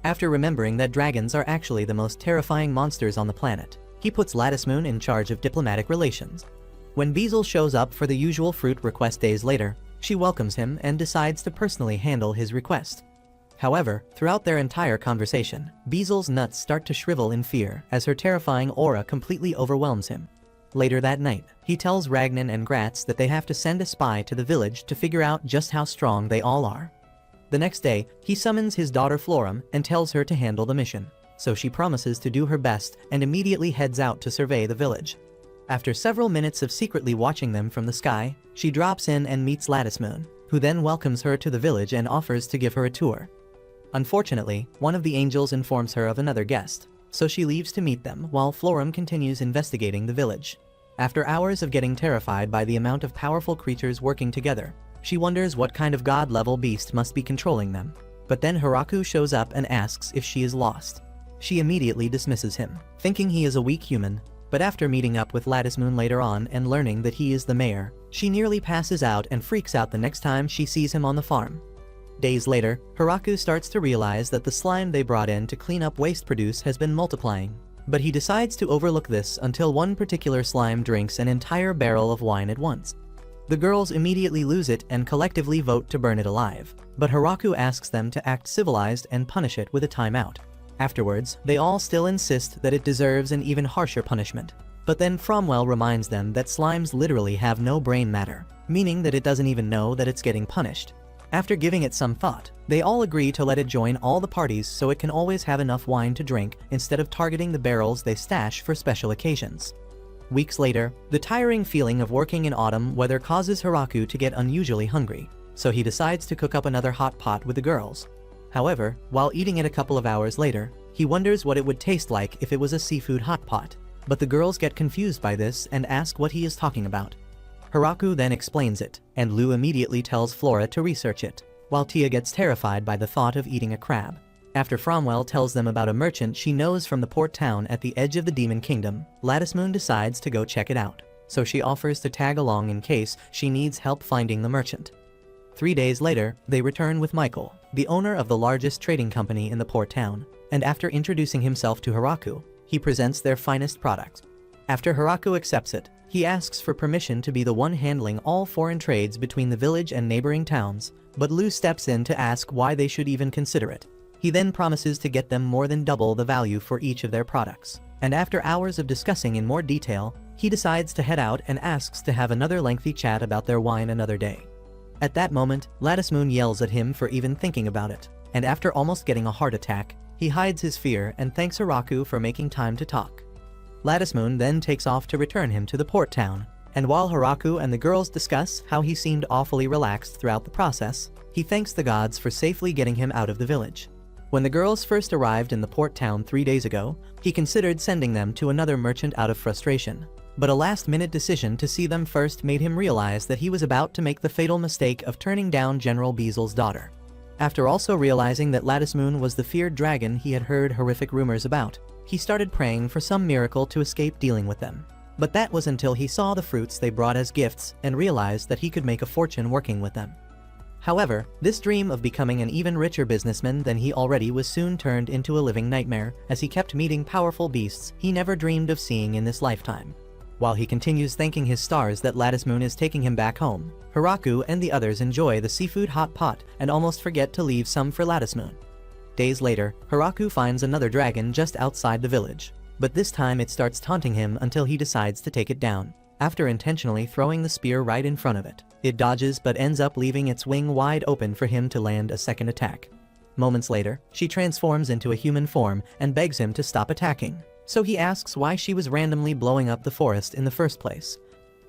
After remembering that dragons are actually the most terrifying monsters on the planet, he puts Latticemoon in charge of diplomatic relations. When Beezle shows up for the usual fruit request days later, she welcomes him and decides to personally handle his request. However, throughout their entire conversation, Beezle's nuts start to shrivel in fear as her terrifying aura completely overwhelms him. Later that night, he tells Ragnan and Gratz that they have to send a spy to the village to figure out just how strong they all are. The next day, he summons his daughter Floram and tells her to handle the mission, so she promises to do her best and immediately heads out to survey the village. After several minutes of secretly watching them from the sky, she drops in and meets Latticemoon, who then welcomes her to the village and offers to give her a tour. Unfortunately, one of the angels informs her of another guest, so she leaves to meet them while Floram continues investigating the village. After hours of getting terrified by the amount of powerful creatures working together, she wonders what kind of god-level beast must be controlling them. But then Hiraku shows up and asks if she is lost. She immediately dismisses him, thinking he is a weak human, but after meeting up with Latticemoon later on and learning that he is the mayor, she nearly passes out and freaks out the next time she sees him on the farm. Days later, Hiraku starts to realize that the slime they brought in to clean up waste produce has been multiplying, but he decides to overlook this until one particular slime drinks an entire barrel of wine at once. The girls immediately lose it and collectively vote to burn it alive, but Hiraku asks them to act civilized and punish it with a timeout. Afterwards, they all still insist that it deserves an even harsher punishment. But then Fromwell reminds them that slimes literally have no brain matter, meaning that it doesn't even know that it's getting punished. After giving it some thought, they all agree to let it join all the parties so it can always have enough wine to drink instead of targeting the barrels they stash for special occasions. Weeks later, the tiring feeling of working in autumn weather causes Hiraku to get unusually hungry, so he decides to cook up another hot pot with the girls. However, while eating it a couple of hours later, he wonders what it would taste like if it was a seafood hot pot. But the girls get confused by this and ask what he is talking about. Hiraku then explains it, and Lou immediately tells Flora to research it, while Tia gets terrified by the thought of eating a crab. After Fromwell tells them about a merchant she knows from the port town at the edge of the Demon Kingdom, Latticemoon decides to go check it out, so she offers to tag along in case she needs help finding the merchant. 3 days later, they return with Michael, the owner of the largest trading company in the port town, and after introducing himself to Hiraku, he presents their finest products. After Hiraku accepts it, he asks for permission to be the one handling all foreign trades between the village and neighboring towns, but Lou steps in to ask why they should even consider it. He then promises to get them more than double the value for each of their products, and after hours of discussing in more detail, he decides to head out and asks to have another lengthy chat about their wine another day. At that moment, Latticemoon yells at him for even thinking about it, and after almost getting a heart attack, he hides his fear and thanks Hiraku for making time to talk. Latticemoon then takes off to return him to the port town, and while Hiraku and the girls discuss how he seemed awfully relaxed throughout the process, he thanks the gods for safely getting him out of the village. When the girls first arrived in the port town 3 days ago, he considered sending them to another merchant out of frustration. But a last-minute decision to see them first made him realize that he was about to make the fatal mistake of turning down General Beazel's daughter. After also realizing that Latticemoon was the feared dragon he had heard horrific rumors about, he started praying for some miracle to escape dealing with them. But that was until he saw the fruits they brought as gifts and realized that he could make a fortune working with them. However, this dream of becoming an even richer businessman than he already was soon turned into a living nightmare as he kept meeting powerful beasts he never dreamed of seeing in this lifetime. While he continues thanking his stars that Latticemoon is taking him back home, Hiraku and the others enjoy the seafood hot pot and almost forget to leave some for Latticemoon. Days later, Hiraku finds another dragon just outside the village, but this time it starts taunting him until he decides to take it down. After intentionally throwing the spear right in front of it, it dodges but ends up leaving its wing wide open for him to land a second attack. Moments later, she transforms into a human form and begs him to stop attacking, so he asks why she was randomly blowing up the forest in the first place.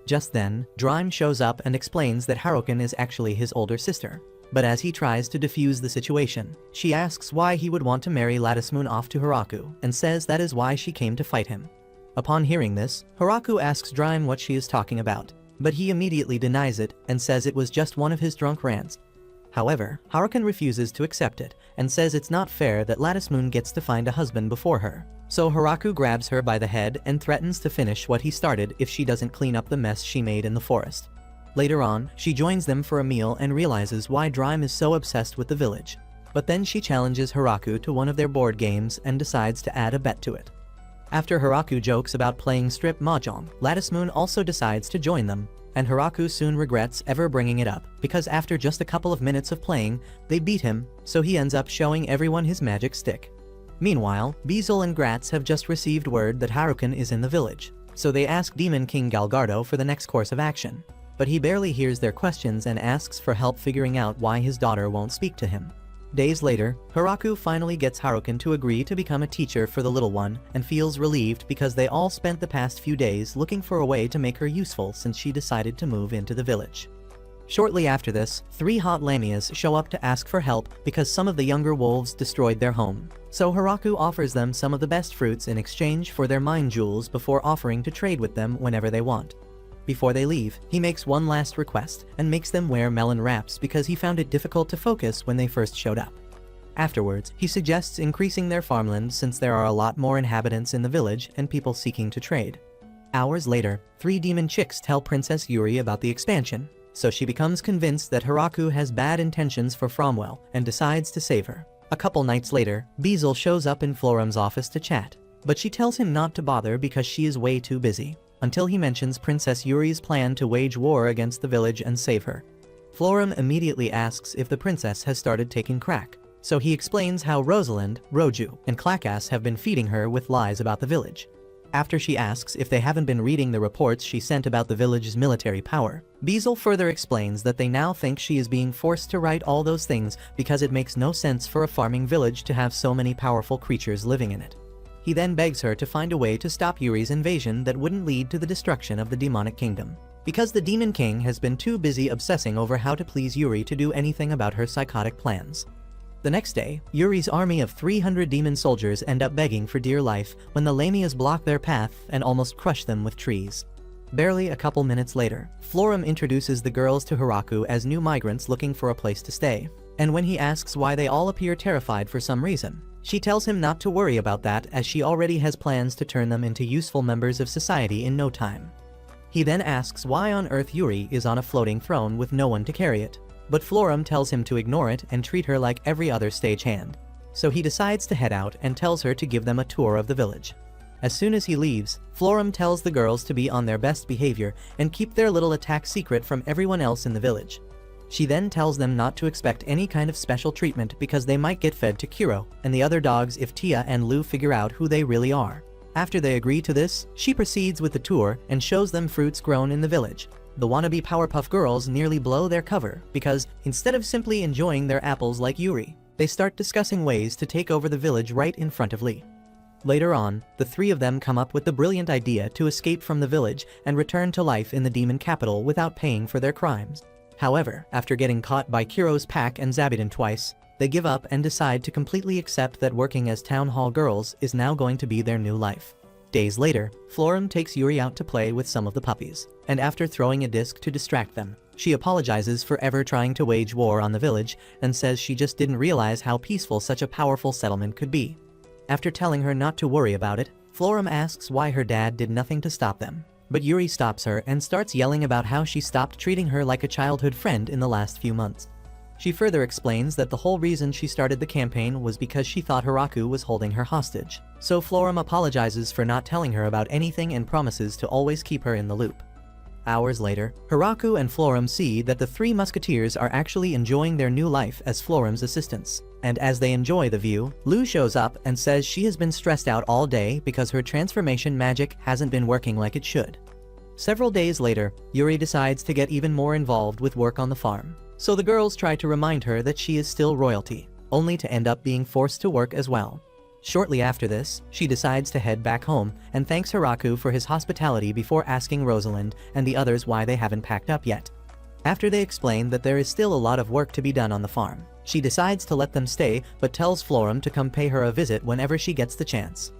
Just then, Drime shows up and explains that Haruken is actually his older sister. But as he tries to defuse the situation, she asks why he would want to marry Latticemoon off to Hiraku and says that is why she came to fight him. Upon hearing this, Hiraku asks Drime what she is talking about, but he immediately denies it and says it was just one of his drunk rants. However, Haruken refuses to accept it and says it's not fair that Latticemoon gets to find a husband before her. So Hiraku grabs her by the head and threatens to finish what he started if she doesn't clean up the mess she made in the forest. Later on, she joins them for a meal and realizes why Drime is so obsessed with the village. But then she challenges Hiraku to one of their board games and decides to add a bet to it. After Hiraku jokes about playing strip mahjong, Latticemoon also decides to join them, and Hiraku soon regrets ever bringing it up, because after just a couple of minutes of playing, they beat him, so he ends up showing everyone his magic stick. Meanwhile, Beazel and Gratz have just received word that Haruken is in the village, so they ask Demon King Galgardo for the next course of action. But he barely hears their questions and asks for help figuring out why his daughter won't speak to him. Days later, Hiraku finally gets Haruken to agree to become a teacher for the little one and feels relieved because they all spent the past few days looking for a way to make her useful since she decided to move into the village. Shortly after this, 3 hot lamias show up to ask for help because some of the younger wolves destroyed their home. So Hiraku offers them some of the best fruits in exchange for their mind jewels before offering to trade with them whenever they want. Before they leave, he makes one last request and makes them wear melon wraps because he found it difficult to focus when they first showed up. Afterwards, he suggests increasing their farmland since there are a lot more inhabitants in the village and people seeking to trade. Hours later, 3 demon chicks tell Princess Yuri about the expansion, so she becomes convinced that Hiraku has bad intentions for Fromwell and decides to save her. A couple nights later, Beazel shows up in Florum's office to chat, but she tells him not to bother because she is way too busy, until he mentions Princess Yuri's plan to wage war against the village and save her. Florum immediately asks if the princess has started taking crack, so he explains how Rosalind, Roju, and Clackass have been feeding her with lies about the village. After she asks if they haven't been reading the reports she sent about the village's military power, Beazel further explains that they now think she is being forced to write all those things because it makes no sense for a farming village to have so many powerful creatures living in it. He then begs her to find a way to stop Yuri's invasion that wouldn't lead to the destruction of the demonic kingdom, because the Demon King has been too busy obsessing over how to please Yuri to do anything about her psychotic plans. The next day, Yuri's army of 300 demon soldiers end up begging for dear life when the Lamias block their path and almost crush them with trees. Barely a couple minutes later, Florum introduces the girls to Hiraku as new migrants looking for a place to stay, and when he asks why they all appear terrified for some reason, she tells him not to worry about that as she already has plans to turn them into useful members of society in no time. He then asks why on earth Yuri is on a floating throne with no one to carry it, but Florum tells him to ignore it and treat her like every other stagehand. So he decides to head out and tells her to give them a tour of the village. As soon as he leaves, Florum tells the girls to be on their best behavior and keep their little attack secret from everyone else in the village. She then tells them not to expect any kind of special treatment because they might get fed to Kiro and the other dogs if Tia and Lu figure out who they really are. After they agree to this, she proceeds with the tour and shows them fruits grown in the village. The wannabe Powerpuff Girls nearly blow their cover because, instead of simply enjoying their apples like Yuri, they start discussing ways to take over the village right in front of Lee. Later on, the three of them come up with the brilliant idea to escape from the village and return to life in the demon capital without paying for their crimes. However, after getting caught by Kiro's pack and Zabiden twice, they give up and decide to completely accept that working as town hall girls is now going to be their new life. Days later, Florum takes Yuri out to play with some of the puppies, and after throwing a disc to distract them, she apologizes for ever trying to wage war on the village and says she just didn't realize how peaceful such a powerful settlement could be. After telling her not to worry about it, Florum asks why her dad did nothing to stop them, but Yuri stops her and starts yelling about how she stopped treating her like a childhood friend in the last few months. She further explains that the whole reason she started the campaign was because she thought Hiraku was holding her hostage. So Florum apologizes for not telling her about anything and promises to always keep her in the loop. Hours later, Hiraku and Florum see that the three musketeers are actually enjoying their new life as Florum's assistants. And as they enjoy the view, Lu shows up and says she has been stressed out all day because her transformation magic hasn't been working like it should. Several days later, Yuri decides to get even more involved with work on the farm. So the girls try to remind her that she is still royalty, only to end up being forced to work as well. Shortly after this, she decides to head back home and thanks Hiraku for his hospitality before asking Rosalind and the others why they haven't packed up yet. After they explain that there is still a lot of work to be done on the farm, she decides to let them stay but tells Florum to come pay her a visit whenever she gets the chance.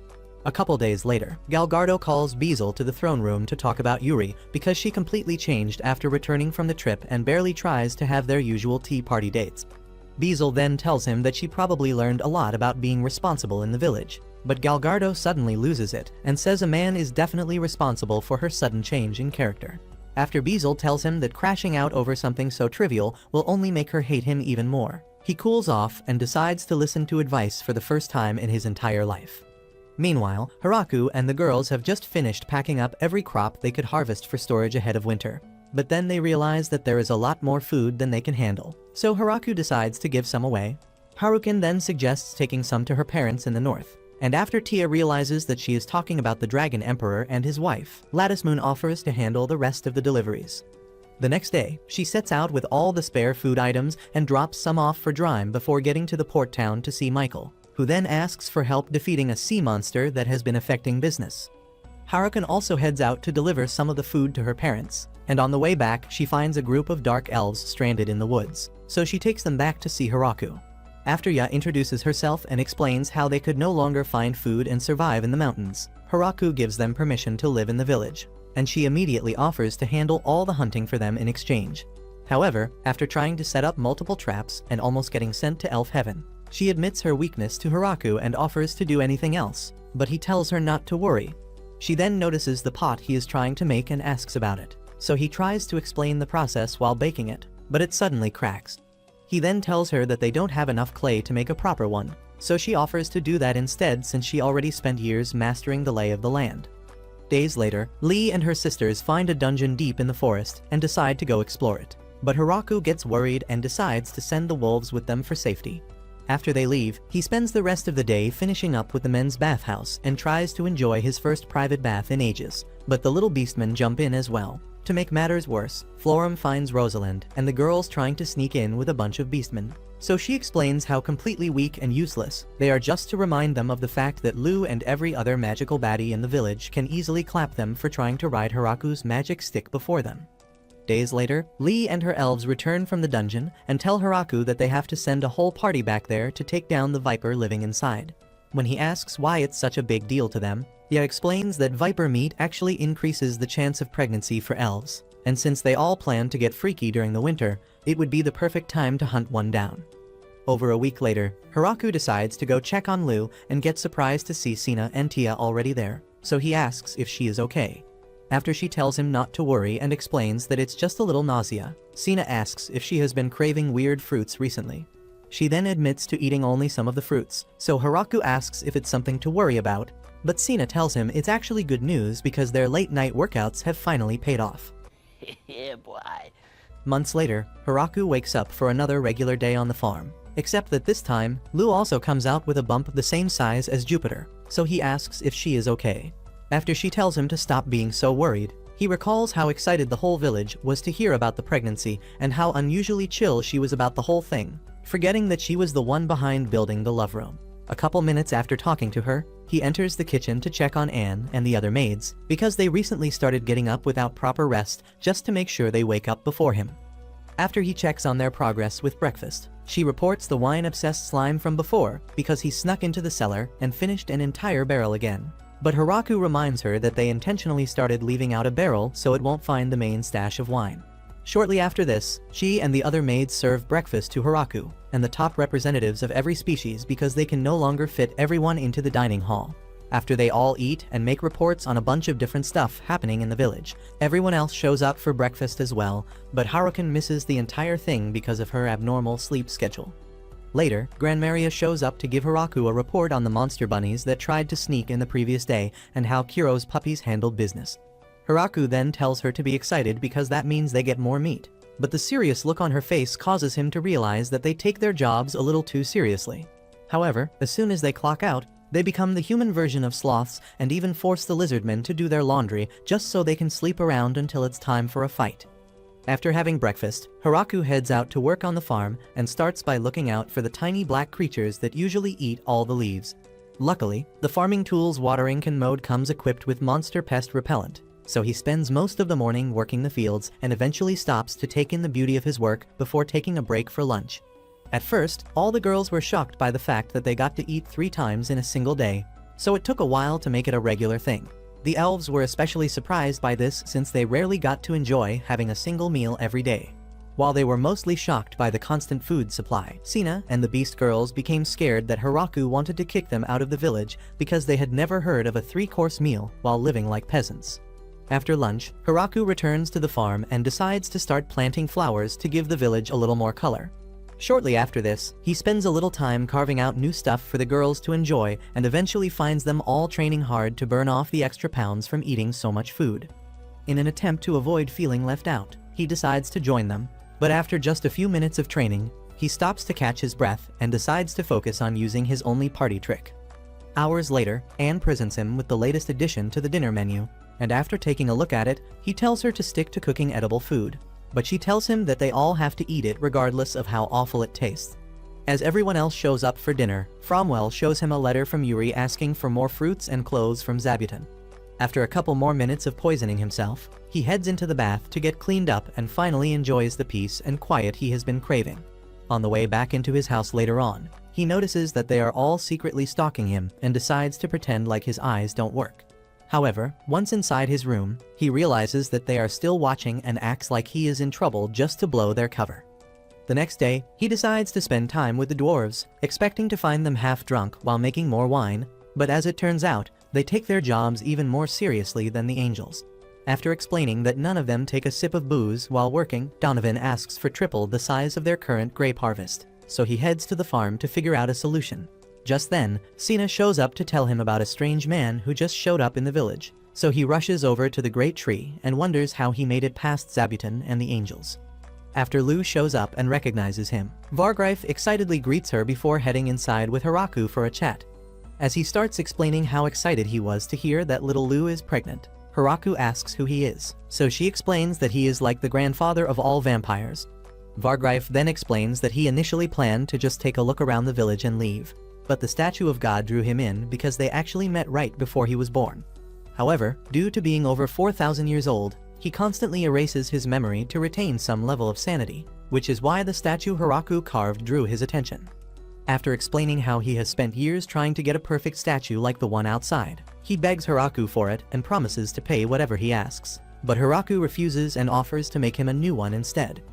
A couple days later, Galgardo calls Beezle to the throne room to talk about Yuri because she completely changed after returning from the trip and barely tries to have their usual tea party dates. Beezle then tells him that she probably learned a lot about being responsible in the village, but Galgardo suddenly loses it and says a man is definitely responsible for her sudden change in character. After Beezle tells him that crashing out over something so trivial will only make her hate him even more, he cools off and decides to listen to advice for the first time in his entire life. Meanwhile, Hiraku and the girls have just finished packing up every crop they could harvest for storage ahead of winter. But then they realize that there is a lot more food than they can handle, so Hiraku decides to give some away. Harukin then suggests taking some to her parents in the north, and after Tia realizes that she is talking about the Dragon Emperor and his wife, Lattice Moon offers to handle the rest of the deliveries. The next day, she sets out with all the spare food items and drops some off for Drime before getting to the port town to see Michael, who then asks for help defeating a sea monster that has been affecting business. Harukin also heads out to deliver some of the food to her parents, and on the way back she finds a group of dark elves stranded in the woods, so she takes them back to see Hiraku. After Ya introduces herself and explains how they could no longer find food and survive in the mountains, Hiraku gives them permission to live in the village, and she immediately offers to handle all the hunting for them in exchange. However, after trying to set up multiple traps and almost getting sent to Elf Heaven, she admits her weakness to Hiraku and offers to do anything else, but he tells her not to worry. She then notices the pot he is trying to make and asks about it, so he tries to explain the process while baking it, but it suddenly cracks. He then tells her that they don't have enough clay to make a proper one, so she offers to do that instead since she already spent years mastering the lay of the land. Days later, Lee and her sisters find a dungeon deep in the forest and decide to go explore it, but Hiraku gets worried and decides to send the wolves with them for safety. After they leave, he spends the rest of the day finishing up with the men's bathhouse and tries to enjoy his first private bath in ages, but the little beastmen jump in as well. To make matters worse, Florum finds Rosalind and the girls trying to sneak in with a bunch of beastmen. So she explains how completely weak and useless they are, just to remind them of the fact that Lu and every other magical baddie in the village can easily clap them for trying to ride Hiraku's magic stick before them. Days later, Lee and her elves return from the dungeon and tell Hiraku that they have to send a whole party back there to take down the viper living inside. When he asks why it's such a big deal to them, Ya explains that viper meat actually increases the chance of pregnancy for elves, and since they all plan to get freaky during the winter, it would be the perfect time to hunt one down. Over a week later, Hiraku decides to go check on Lu and gets surprised to see Sina and Tia already there, so he asks if she is okay. After she tells him not to worry and explains that it's just a little nausea, Sina asks if she has been craving weird fruits recently. She then admits to eating only some of the fruits, so Hiraku asks if it's something to worry about, but Sina tells him it's actually good news because their late-night workouts have finally paid off. Yeah, boy. Months later, Hiraku wakes up for another regular day on the farm, except that this time, Lu also comes out with a bump the same size as Jupiter, so he asks if she is okay. After she tells him to stop being so worried, he recalls how excited the whole village was to hear about the pregnancy and how unusually chill she was about the whole thing, forgetting that she was the one behind building the love room. A couple minutes after talking to her, he enters the kitchen to check on Anne and the other maids, because they recently started getting up without proper rest just to make sure they wake up before him. After he checks on their progress with breakfast, she reports the wine-obsessed slime from before because he snuck into the cellar and finished an entire barrel again. But Hiraku reminds her that they intentionally started leaving out a barrel so it won't find the main stash of wine. Shortly after this, she and the other maids serve breakfast to Hiraku and the top representatives of every species because they can no longer fit everyone into the dining hall. After they all eat and make reports on a bunch of different stuff happening in the village, everyone else shows up for breakfast as well, but Harukan misses the entire thing because of her abnormal sleep schedule. Later, Grandmaria shows up to give Hiraku a report on the monster bunnies that tried to sneak in the previous day and how Kiro's puppies handled business. Hiraku then tells her to be excited because that means they get more meat, but the serious look on her face causes him to realize that they take their jobs a little too seriously. However, as soon as they clock out, they become the human version of sloths and even force the lizardmen to do their laundry just so they can sleep around until it's time for a fight. After having breakfast, Hiraku heads out to work on the farm and starts by looking out for the tiny black creatures that usually eat all the leaves. Luckily, the farming tools watering can mode comes equipped with monster pest repellent, so he spends most of the morning working the fields and eventually stops to take in the beauty of his work before taking a break for lunch. At first, all the girls were shocked by the fact that they got to eat 3 times in a single day, so it took a while to make it a regular thing. The elves were especially surprised by this since they rarely got to enjoy having a single meal every day. While they were mostly shocked by the constant food supply, Sina and the Beast Girls became scared that Hiraku wanted to kick them out of the village because they had never heard of a 3-course meal while living like peasants. After lunch, Hiraku returns to the farm and decides to start planting flowers to give the village a little more color. Shortly after this, he spends a little time carving out new stuff for the girls to enjoy and eventually finds them all training hard to burn off the extra pounds from eating so much food. In an attempt to avoid feeling left out, he decides to join them, but after just a few minutes of training, he stops to catch his breath and decides to focus on using his only party trick. Hours later, Anne presents him with the latest addition to the dinner menu, and after taking a look at it, he tells her to stick to cooking edible food. But she tells him that they all have to eat it regardless of how awful it tastes. As everyone else shows up for dinner, Fromwell shows him a letter from Yuri asking for more fruits and clothes from Zabuton. After a couple more minutes of poisoning himself, he heads into the bath to get cleaned up and finally enjoys the peace and quiet he has been craving. On the way back into his house later on, he notices that they are all secretly stalking him and decides to pretend like his eyes don't work. However, once inside his room, he realizes that they are still watching and acts like he is in trouble just to blow their cover. The next day, he decides to spend time with the dwarves, expecting to find them half drunk while making more wine, but as it turns out, they take their jobs even more seriously than the angels. After explaining that none of them take a sip of booze while working, Donovan asks for triple the size of their current grape harvest, so he heads to the farm to figure out a solution. Just then, Sina shows up to tell him about a strange man who just showed up in the village, so he rushes over to the great tree and wonders how he made it past Zabuton and the angels. After Lu shows up and recognizes him, Vargreif excitedly greets her before heading inside with Hiraku for a chat. As he starts explaining how excited he was to hear that little Lu is pregnant, Hiraku asks who he is, so she explains that he is like the grandfather of all vampires. Vargreif then explains that he initially planned to just take a look around the village and leave. But the statue of God drew him in because they actually met right before he was born. However, due to being over 4,000 years old, he constantly erases his memory to retain some level of sanity, which is why the statue Hiraku carved drew his attention. After explaining how he has spent years trying to get a perfect statue like the one outside, he begs Hiraku for it and promises to pay whatever he asks. But Hiraku refuses and offers to make him a new one instead.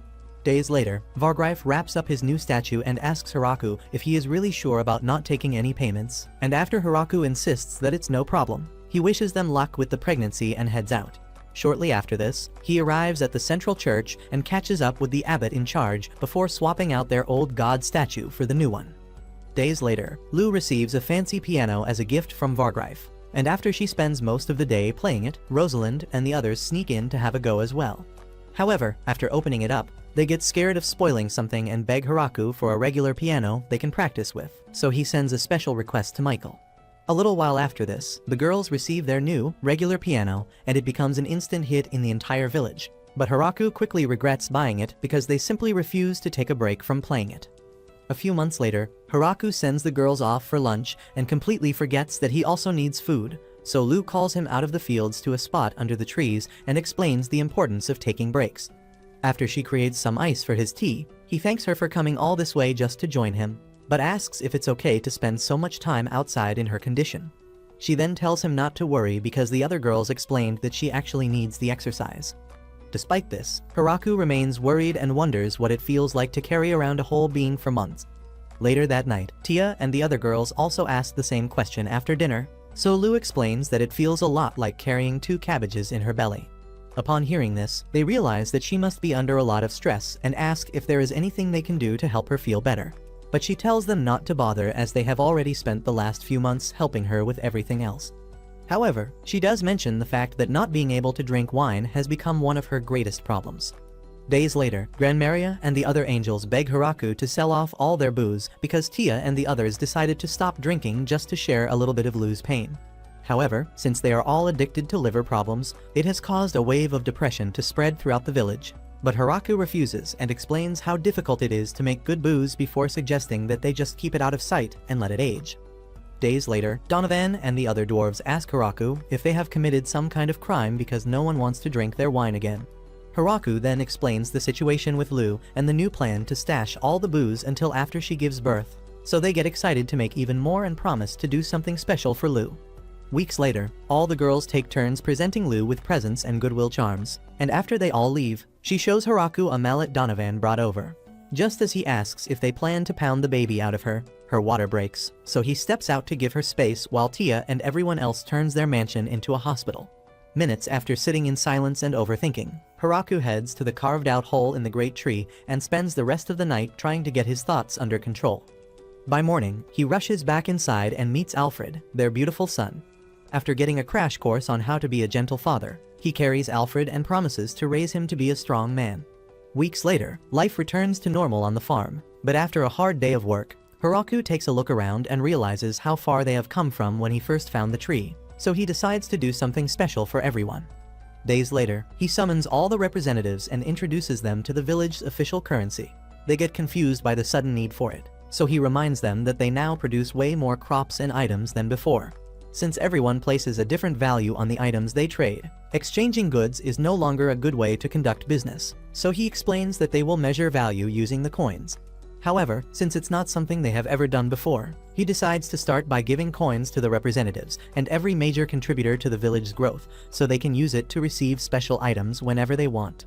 Days later, Vargreif wraps up his new statue and asks Hiraku if he is really sure about not taking any payments, and after Hiraku insists that it's no problem, he wishes them luck with the pregnancy and heads out. Shortly after this, he arrives at the central church and catches up with the abbot in charge before swapping out their old god statue for the new one. Days later, Lou receives a fancy piano as a gift from Vargreif, and after she spends most of the day playing it, Rosalind and the others sneak in to have a go as well. However, after opening it up, they get scared of spoiling something and beg Hiraku for a regular piano they can practice with, so he sends a special request to Michael. A little while after this, the girls receive their new, regular piano, and it becomes an instant hit in the entire village. But Hiraku quickly regrets buying it because they simply refuse to take a break from playing it. A few months later, Hiraku sends the girls off for lunch and completely forgets that he also needs food, so Lou calls him out of the fields to a spot under the trees and explains the importance of taking breaks. After she creates some ice for his tea, he thanks her for coming all this way just to join him, but asks if it's okay to spend so much time outside in her condition. She then tells him not to worry because the other girls explained that she actually needs the exercise. Despite this, Hiraku remains worried and wonders what it feels like to carry around a whole being for months. Later that night, Tia and the other girls also ask the same question after dinner, so Lou explains that it feels a lot like carrying 2 cabbages in her belly. Upon hearing this, they realize that she must be under a lot of stress and ask if there is anything they can do to help her feel better. But she tells them not to bother as they have already spent the last few months helping her with everything else. However, she does mention the fact that not being able to drink wine has become one of her greatest problems. Days later, Grandmaria and the other angels beg Hiraku to sell off all their booze because Tia and the others decided to stop drinking just to share a little bit of Lou's pain. However, since they are all addicted to liver problems, it has caused a wave of depression to spread throughout the village. But Hiraku refuses and explains how difficult it is to make good booze before suggesting that they just keep it out of sight and let it age. Days later, Donovan and the other dwarves ask Hiraku if they have committed some kind of crime because no one wants to drink their wine again. Hiraku then explains the situation with Lou and the new plan to stash all the booze until after she gives birth, so they get excited to make even more and promise to do something special for Lou. Weeks later, all the girls take turns presenting Lou with presents and goodwill charms, and after they all leave, she shows Hiraku a mallet Donovan brought over. Just as he asks if they plan to pound the baby out of her, her water breaks, so he steps out to give her space while Tia and everyone else turns their mansion into a hospital. Minutes after sitting in silence and overthinking, Hiraku heads to the carved-out hole in the great tree and spends the rest of the night trying to get his thoughts under control. By morning, he rushes back inside and meets Alfred, their beautiful son. After getting a crash course on how to be a gentle father, he carries Alfred and promises to raise him to be a strong man. Weeks later, life returns to normal on the farm, but after a hard day of work, Hiraku takes a look around and realizes how far they have come from when he first found the tree, so he decides to do something special for everyone. Days later, he summons all the representatives and introduces them to the village's official currency. They get confused by the sudden need for it, so he reminds them that they now produce way more crops and items than before. Since everyone places a different value on the items they trade, exchanging goods is no longer a good way to conduct business, so he explains that they will measure value using the coins. However, since it's not something they have ever done before, he decides to start by giving coins to the representatives and every major contributor to the village's growth, so they can use it to receive special items whenever they want.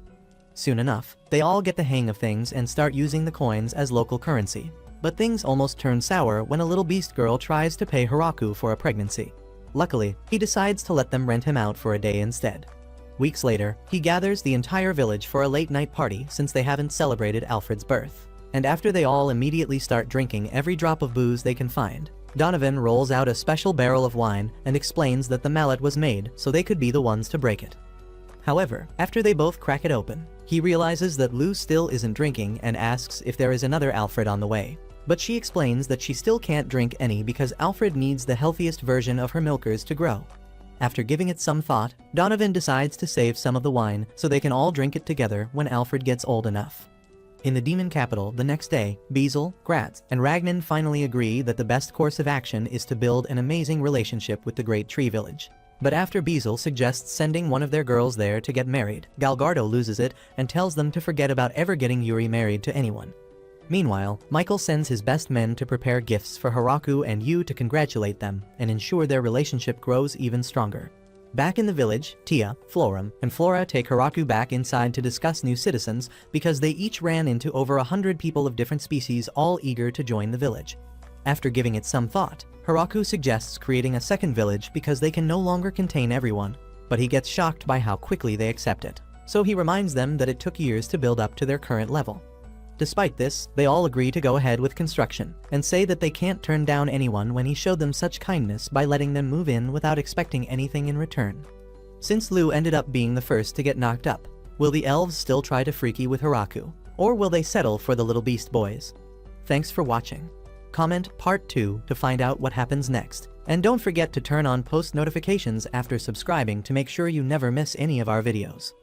Soon enough, they all get the hang of things and start using the coins as local currency. But things almost turn sour when a little beast girl tries to pay Hiraku for a pregnancy. Luckily, he decides to let them rent him out for a day instead. Weeks later, he gathers the entire village for a late-night party since they haven't celebrated Alfred's birth. And after they all immediately start drinking every drop of booze they can find, Donovan rolls out a special barrel of wine and explains that the mallet was made so they could be the ones to break it. However, after they both crack it open, he realizes that Lou still isn't drinking and asks if there is another Alfred on the way. But she explains that she still can't drink any because Alfred needs the healthiest version of her milkers to grow. After giving it some thought, Donovan decides to save some of the wine so they can all drink it together when Alfred gets old enough. In the demon capital the next day, Bezel, Graz, and Ragnan finally agree that the best course of action is to build an amazing relationship with the Great Tree Village. But after Bezel suggests sending one of their girls there to get married, Galgardo loses it and tells them to forget about ever getting Yuri married to anyone. Meanwhile, Michael sends his best men to prepare gifts for Haraku and Yu to congratulate them and ensure their relationship grows even stronger. Back in the village, Tia, Florum, and Flora take Haraku back inside to discuss new citizens because they each ran into over 100 people of different species all eager to join the village. After giving it some thought, Haraku suggests creating a second village because they can no longer contain everyone, but he gets shocked by how quickly they accept it. So he reminds them that it took years to build up to their current level. Despite this, they all agree to go ahead with construction, and say that they can't turn down anyone when he showed them such kindness by letting them move in without expecting anything in return. Since Lu ended up being the first to get knocked up, will the elves still try to freaky with Haraku, or will they settle for the little beast boys? Thanks for watching. Comment part 2 to find out what happens next, and don't forget to turn on post notifications after subscribing to make sure you never miss any of our videos.